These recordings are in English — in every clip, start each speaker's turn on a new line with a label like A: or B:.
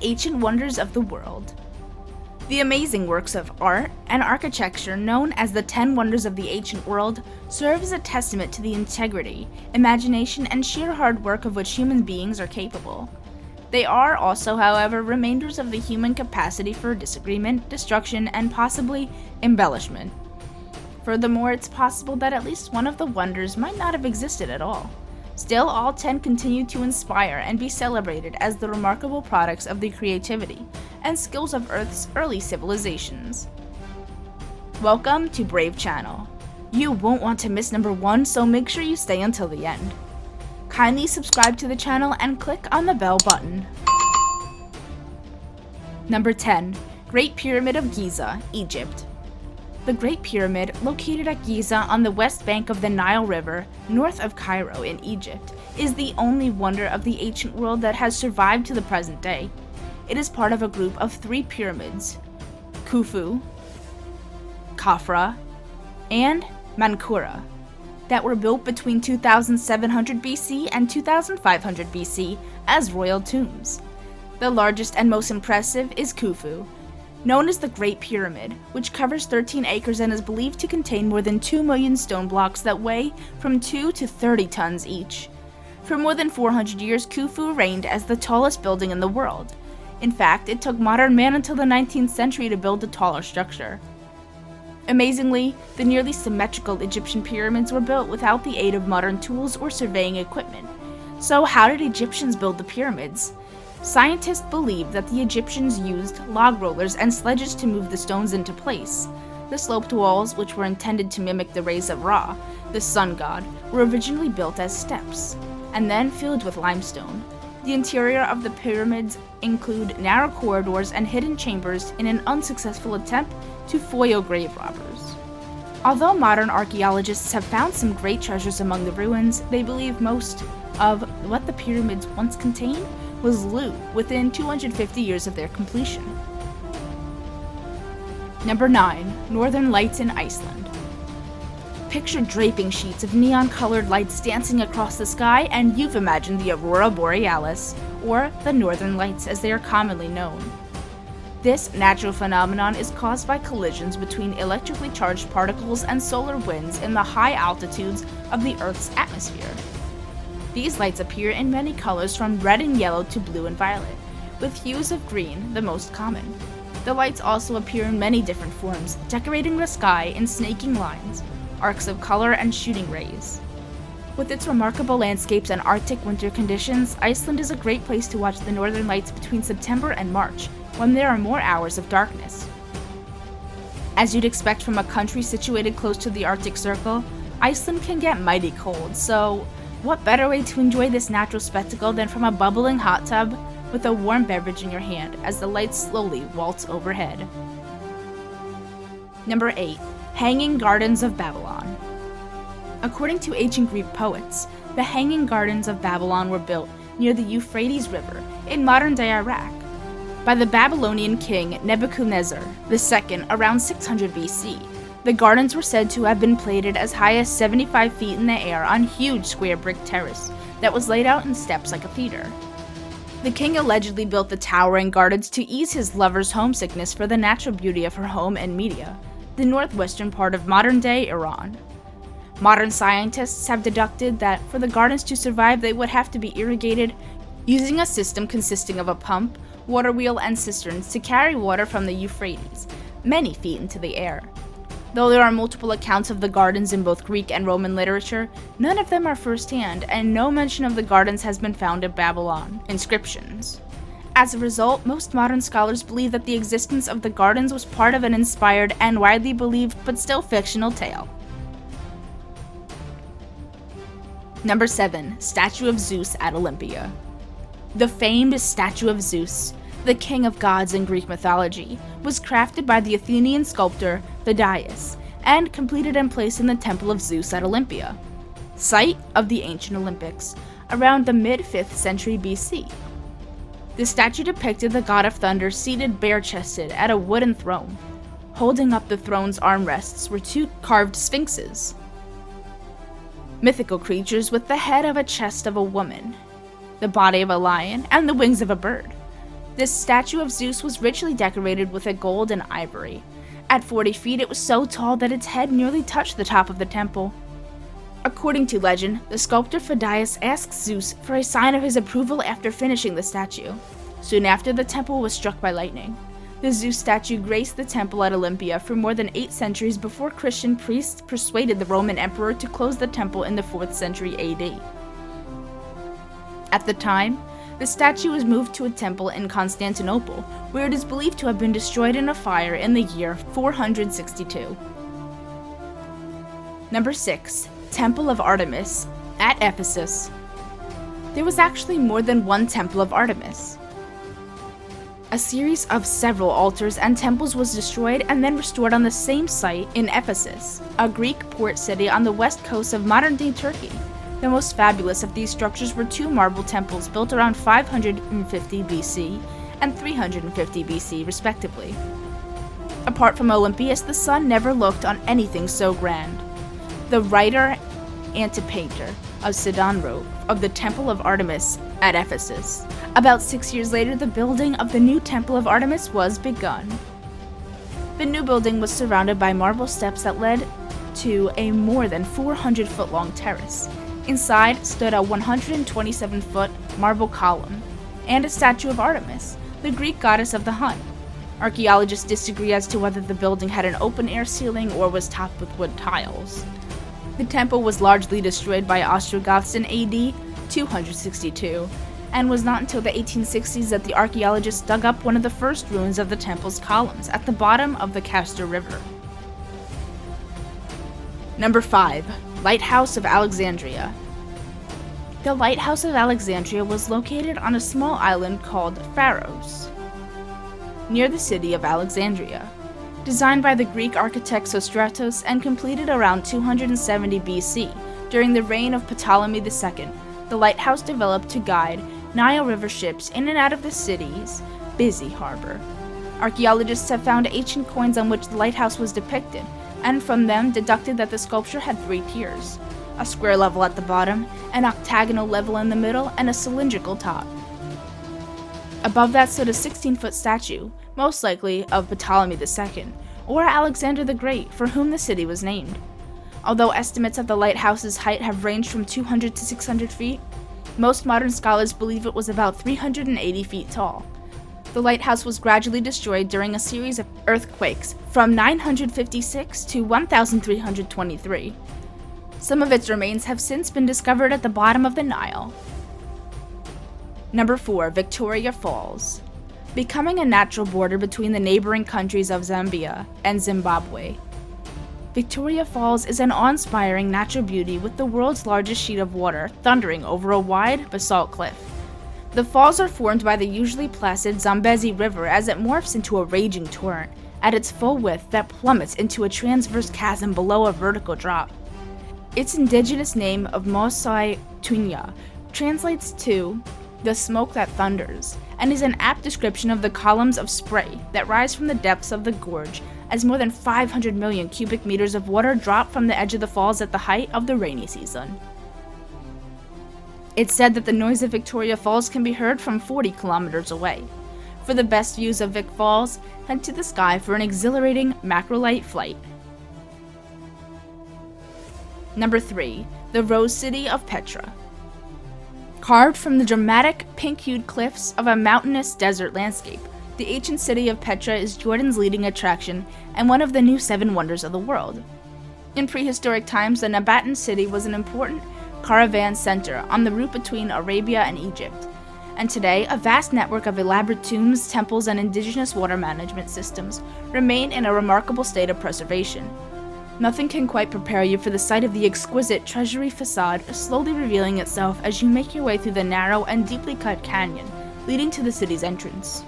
A: ancient wonders of the world. The amazing works of art and architecture known as the 10 Wonders of the Ancient World serve as a testament to the integrity, imagination, and sheer hard work of which human beings are capable. They are also, however, remainders of the human capacity for disagreement, destruction, and possibly embellishment. Furthermore, it's possible that at least one of the wonders might not have existed at all. Still, all 10 continue to inspire and be celebrated as the remarkable products of the creativity and skills of Earth's early civilizations. Welcome to Brave Channel. You won't want to miss number 1, so make sure you stay until the end. Kindly subscribe to the channel and click on the bell button. Number 10. Great Pyramid of Giza, Egypt. The Great Pyramid, located at Giza on the west bank of the Nile River, north of Cairo in Egypt, is the only wonder of the ancient world that has survived to the present day. It is part of a group of 3 pyramids, Khufu, Khafra, and Menkaure, that were built between 2700 BC and 2500 BC as royal tombs. The largest and most impressive is Khufu, known as the Great Pyramid, which covers 13 acres and is believed to contain more than 2 million stone blocks that weigh from 2 to 30 tons each. For more than 400 years, Khufu reigned as the tallest building in the world. In fact, it took modern man until the 19th century to build a taller structure. Amazingly, the nearly symmetrical Egyptian pyramids were built without the aid of modern tools or surveying equipment. So how did Egyptians build the pyramids? Scientists believe that the Egyptians used log rollers and sledges to move the stones into place. The sloped walls, which were intended to mimic the rays of Ra, the sun god, were originally built as steps, and then filled with limestone. The interior of the pyramids include narrow corridors and hidden chambers in an unsuccessful attempt to foil grave robbers. Although modern archaeologists have found some great treasures among the ruins, they believe most of what the pyramids once contained was loot within 250 years of their completion. Number 9. Northern Lights in Iceland. Picture draping sheets of neon-colored lights dancing across the sky, and you've imagined the Aurora Borealis, or the Northern Lights as they are commonly known. This natural phenomenon is caused by collisions between electrically charged particles and solar winds in the high altitudes of the Earth's atmosphere. These lights appear in many colors from red and yellow to blue and violet, with hues of green the most common. The lights also appear in many different forms, decorating the sky in snaking lines, arcs of color, and shooting rays. With its remarkable landscapes and Arctic winter conditions, Iceland is a great place to watch the northern lights between September and March, when there are more hours of darkness. As you'd expect from a country situated close to the Arctic Circle, Iceland can get mighty cold, so what better way to enjoy this natural spectacle than from a bubbling hot tub with a warm beverage in your hand as the lights slowly waltz overhead. Number 8. Hanging Gardens of Babylon. According to ancient Greek poets, the Hanging Gardens of Babylon were built near the Euphrates River in modern-day Iraq by the Babylonian king Nebuchadnezzar II around 600 BC. The gardens were said to have been plated as high as 75 feet in the air on huge square brick terrace that was laid out in steps like a theater. The king allegedly built the towering gardens to ease his lover's homesickness for the natural beauty of her home and Media, the northwestern part of modern-day Iran. Modern scientists have deducted that for the gardens to survive, they would have to be irrigated using a system consisting of a pump, water wheel, and cisterns to carry water from the Euphrates, many feet into the air. Though there are multiple accounts of the gardens in both Greek and Roman literature, none of them are first-hand, and no mention of the gardens has been found in Babylon inscriptions. As a result, most modern scholars believe that the existence of the gardens was part of an inspired and widely believed but still fictional tale. Number 7. Statue of Zeus at Olympia. The famed statue of Zeus, the king of gods in Greek mythology, was crafted by the Athenian sculptor Phidias and completed and placed in the Temple of Zeus at Olympia, site of the ancient Olympics, around the mid-5th century BC. The statue depicted the god of thunder seated bare-chested at a wooden throne. Holding up the throne's armrests were 2 carved sphinxes, mythical creatures with the head of a chest of a woman, the body of a lion, and the wings of a bird. This statue of Zeus was richly decorated with gold and ivory. At 40 feet, it was so tall that its head nearly touched the top of the temple. According to legend, the sculptor Phidias asked Zeus for a sign of his approval after finishing the statue. Soon after, the temple was struck by lightning. The Zeus statue graced the temple at Olympia for more than 8 centuries before Christian priests persuaded the Roman emperor to close the temple in the 4th century AD. At the time, the statue was moved to a temple in Constantinople, where it is believed to have been destroyed in a fire in the year 462. Number 6. Temple of Artemis, at Ephesus. There was actually more than one Temple of Artemis. A series of several altars and temples was destroyed and then restored on the same site in Ephesus, a Greek port city on the west coast of modern-day Turkey. The most fabulous of these structures were 2 marble temples built around 550 BC and 350 BC, respectively. Apart from Olympias, the sun never looked on anything so grand. The writer Antipater of Sidon wrote of the Temple of Artemis at Ephesus. About 6 years later, the building of the new Temple of Artemis was begun. The new building was surrounded by marble steps that led to a more than 400-foot-long terrace. Inside stood a 127-foot marble column and a statue of Artemis, the Greek goddess of the hunt. Archaeologists disagree as to whether the building had an open-air ceiling or was topped with wood tiles. The temple was largely destroyed by Ostrogoths in AD 262, and was not until the 1860s that the archaeologists dug up one of the first ruins of the temple's columns at the bottom of the Castor River. Number 5. Lighthouse of Alexandria. The Lighthouse of Alexandria was located on a small island called Pharos, near the city of Alexandria. Designed by the Greek architect Sostratos and completed around 270 BC, during the reign of Ptolemy II, the lighthouse developed to guide Nile River ships in and out of the city's busy harbor. Archaeologists have found ancient coins on which the lighthouse was depicted, and from them deducted that the sculpture had 3 tiers: a square level at the bottom, an octagonal level in the middle, and a cylindrical top. Above that stood a 16-foot statue, most likely of Ptolemy II, or Alexander the Great, for whom the city was named. Although estimates of the lighthouse's height have ranged from 200 to 600 feet, most modern scholars believe it was about 380 feet tall. The lighthouse was gradually destroyed during a series of earthquakes from 956 to 1323. Some of its remains have since been discovered at the bottom of the Nile. Number 4. Victoria Falls. Becoming a natural border between the neighboring countries of Zambia and Zimbabwe, Victoria Falls is an awe-inspiring natural beauty with the world's largest sheet of water thundering over a wide basalt cliff. The falls are formed by the usually placid Zambezi River as it morphs into a raging torrent at its full width that plummets into a transverse chasm below a vertical drop. Its indigenous name of Mosai Tunya translates to the smoke that thunders, and is an apt description of the columns of spray that rise from the depths of the gorge as more than 500 million cubic meters of water drop from the edge of the falls at the height of the rainy season. It's said that the noise of Victoria Falls can be heard from 40 kilometers away. For the best views of Vic Falls, head to the sky for an exhilarating macrolight flight. Number 3. The Rose City of Petra. Carved from the dramatic, pink-hued cliffs of a mountainous desert landscape, the ancient city of Petra is Jordan's leading attraction and one of the new 7 wonders of the world. In prehistoric times, the Nabatean city was an important caravan center on the route between Arabia and Egypt, and today a vast network of elaborate tombs, temples, and indigenous water management systems remain in a remarkable state of preservation. Nothing can quite prepare you for the sight of the exquisite treasury facade slowly revealing itself as you make your way through the narrow and deeply cut canyon leading to the city's entrance.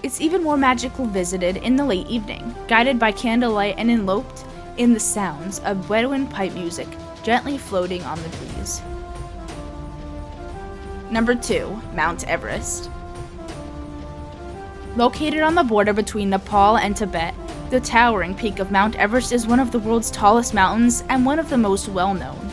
A: It's even more magical visited in the late evening, guided by candlelight and enveloped in the sounds of Bedouin pipe music gently floating on the breeze. Number 2. Mount Everest. Located on the border between Nepal and Tibet, the towering peak of Mount Everest is one of the world's tallest mountains and one of the most well-known.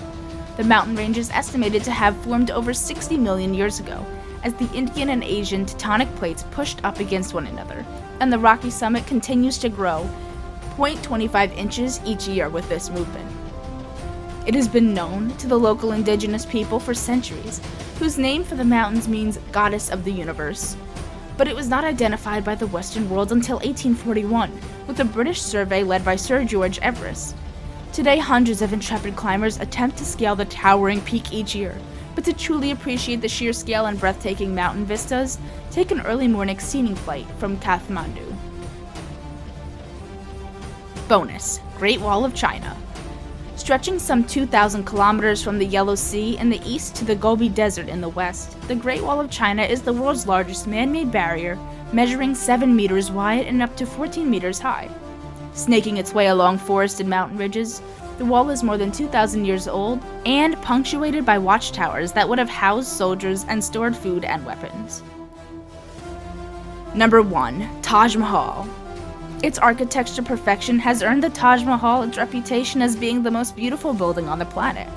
A: The mountain range is estimated to have formed over 60 million years ago, as the Indian and Asian tectonic plates pushed up against one another, and the rocky summit continues to grow 0.25 inches each year with this movement. It has been known to the local indigenous people for centuries, whose name for the mountains means goddess of the universe. But it was not identified by the Western world until 1841, with a British survey led by Sir George Everest. Today, hundreds of intrepid climbers attempt to scale the towering peak each year, but to truly appreciate the sheer scale and breathtaking mountain vistas, take an early morning scenic flight from Kathmandu. Bonus: Great Wall of China. Stretching some 2,000 kilometers from the Yellow Sea in the east to the Gobi Desert in the west, the Great Wall of China is the world's largest man-made barrier, measuring 7 meters wide and up to 14 meters high. Snaking its way along forested mountain ridges, the wall is more than 2,000 years old and punctuated by watchtowers that would have housed soldiers and stored food and weapons. Number 1. Taj Mahal. Its architecture perfection has earned the Taj Mahal its reputation as being the most beautiful building on the planet.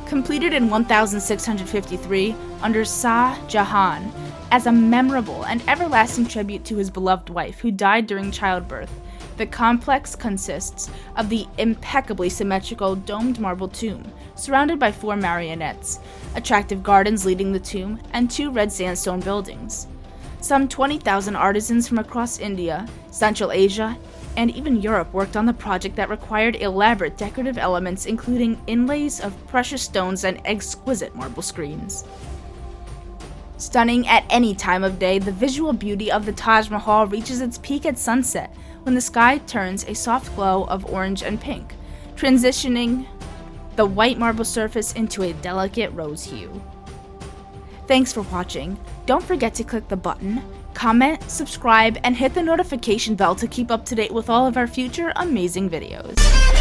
A: Completed in 1653 under Shah Jahan as a memorable and everlasting tribute to his beloved wife who died during childbirth, the complex consists of the impeccably symmetrical domed marble tomb, surrounded by 4 marionettes, attractive gardens leading the tomb, and 2 red sandstone buildings. Some 20,000 artisans from across India, Central Asia, and even Europe worked on the project that required elaborate decorative elements including inlays of precious stones and exquisite marble screens. Stunning at any time of day, the visual beauty of the Taj Mahal reaches its peak at sunset when the sky turns a soft glow of orange and pink, transitioning the white marble surface into a delicate rose hue. Thanks for watching. Don't forget to click the button, comment, subscribe, and hit the notification bell to keep up to date with all of our future amazing videos.